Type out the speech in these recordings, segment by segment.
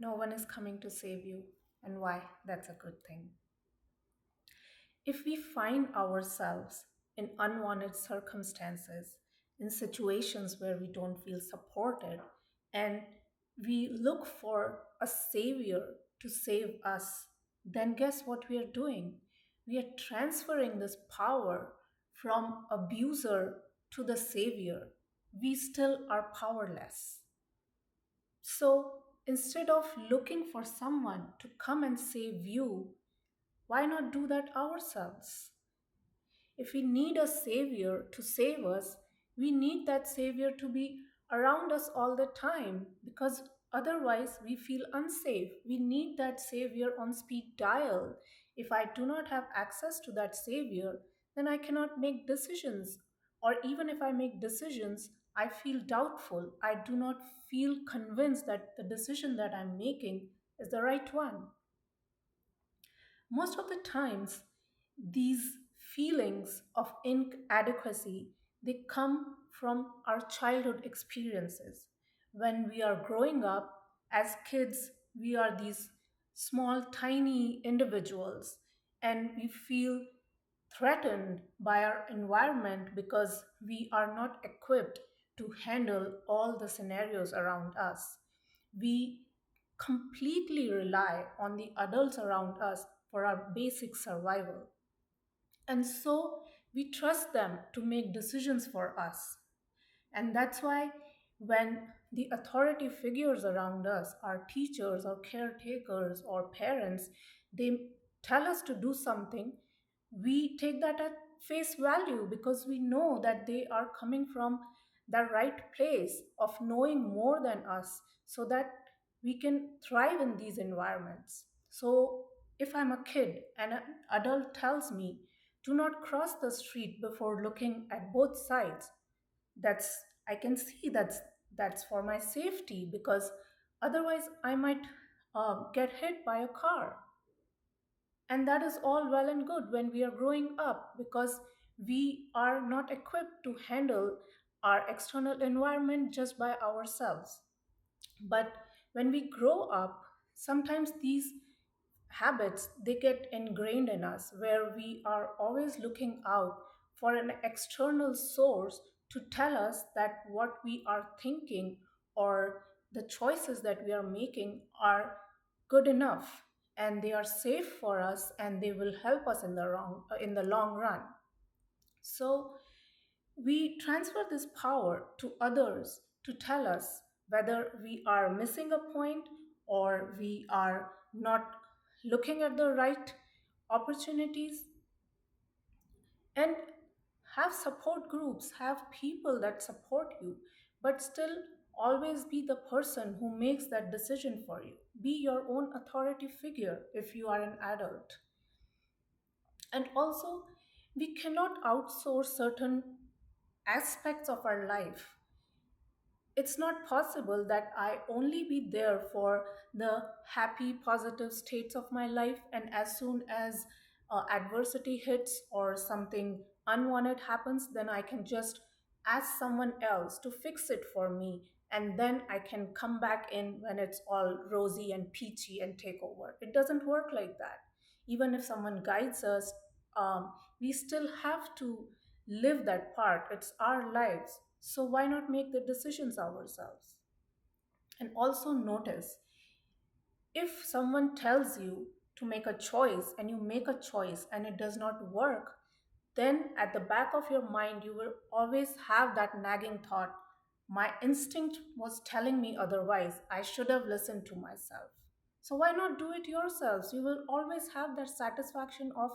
No one is coming to save you, and why? That's a good thing. If we find ourselves in unwanted circumstances, in situations where we don't feel supported, and we look for a savior to save us, then guess what we are doing? We are transferring this power from abuser to the savior. We still are powerless. So instead of looking for someone to come and save you, why not do that ourselves? If we need a savior to save us, we need that savior to be around us all the time because otherwise we feel unsafe. We need that savior on speed dial. If I do not have access to that savior, then I cannot make decisions. Or even if I make decisions, I feel doubtful. I do not feel convinced that the decision that I'm making is the right one. Most of the times, these feelings of inadequacy, they come from our childhood experiences. When we are growing up as kids, we are these small tiny individuals, and we feel threatened by our environment because we are not equipped to handle all the scenarios around us. We completely rely on the adults around us for our basic survival. And so we trust them to make decisions for us. And that's why when the authority figures around us, our teachers or caretakers or parents, they tell us to do something, we take that at face value because we know that they are coming from the right place of knowing more than us so that we can thrive in these environments. So if I'm a kid and an adult tells me, do not cross the street before looking at both sides, that's I can see that's for my safety because otherwise I might get hit by a car. And that is all well and good when we are growing up because we are not equipped to handle our external environment just by ourselves. But when we grow up, sometimes these habits they get ingrained in us where we are always looking out for an external source to tell us that what we are thinking or the choices that we are making are good enough and they are safe for us and they will help us in the long run. So we transfer this power to others to tell us whether we are missing a point or we are not looking at the right opportunities, and have support groups, have people that support you, but still always be the person who makes that decision for you. Be your own authority figure if you are an adult. And also, we cannot outsource certain aspects of our life. It's not possible that I only be there for the happy, positive states of my life, and as soon as adversity hits or something unwanted happens, then I can just ask someone else to fix it for me, and then I can come back in when it's all rosy and peachy and take over. It doesn't work like that. Even if someone guides us, we still have to live that part. It's our lives. So why not make the decisions ourselves? And also notice if someone tells you to make a choice and you make a choice and it does not work, then at the back of your mind, you will always have that nagging thought, my instinct was telling me otherwise. I should have listened to myself. So why not do it yourselves? You will always have that satisfaction of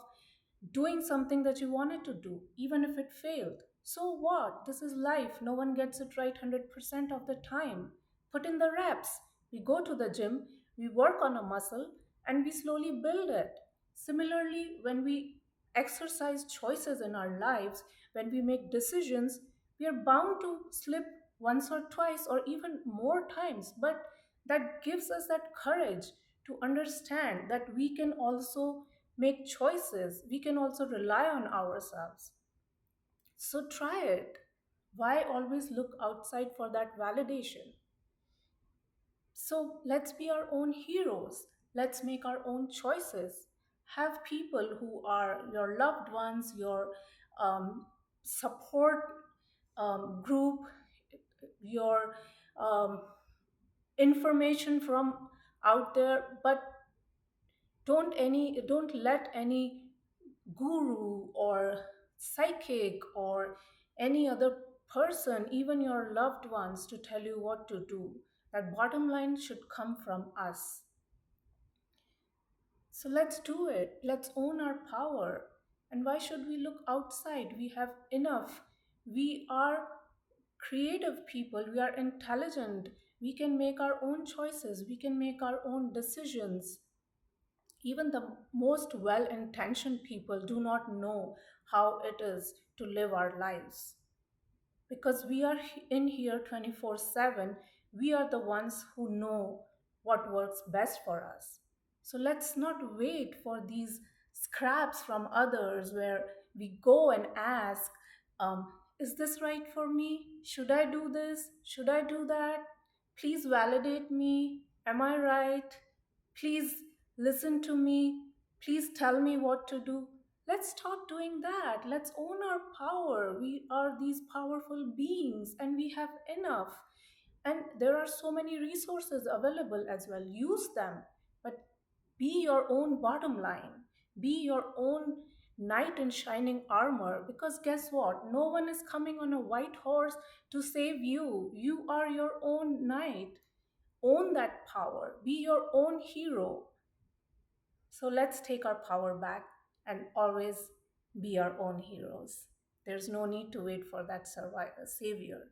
doing something that you wanted to do, even if it failed. So what? This is life. No one gets it right 100% of the time. Put in the reps. We go to the gym, we work on a muscle, and we slowly build it. Similarly, when we exercise choices in our lives, when we make decisions, we are bound to slip once or twice or even more times. But that gives us that courage to understand that we can also make choices, we can also rely on ourselves. So try it. Why always look outside for that validation? So let's be our own heroes. Let's make our own choices. Have people who are your loved ones, your um, support group, your um, information from out there, but don't let any guru or psychic or any other person, even your loved ones, to tell you what to do. That bottom line should come from us. So let's do it. Let's own our power. And why should we look outside? We have enough. We are creative people. We are intelligent. We can make our own choices. We can make our own decisions. Even the most well intentioned people do not know how it is to live our lives. Because we are in here 24/7, we are the ones who know what works best for us. So let's not wait for these scraps from others where we go and ask, is this right for me? Should I do this? Should I do that? Please validate me. Am I right? Please listen to me. Please tell me what to do. Let's stop doing that. Let's own our power. We are these powerful beings and we have enough. And there are so many resources available as well. Use them. But be your own bottom line. Be your own knight in shining armor. Because guess what? No one is coming on a white horse to save you. You are your own knight. Own that power. Be your own hero. So let's take our power back and always be our own heroes. There's no need to wait for that savior.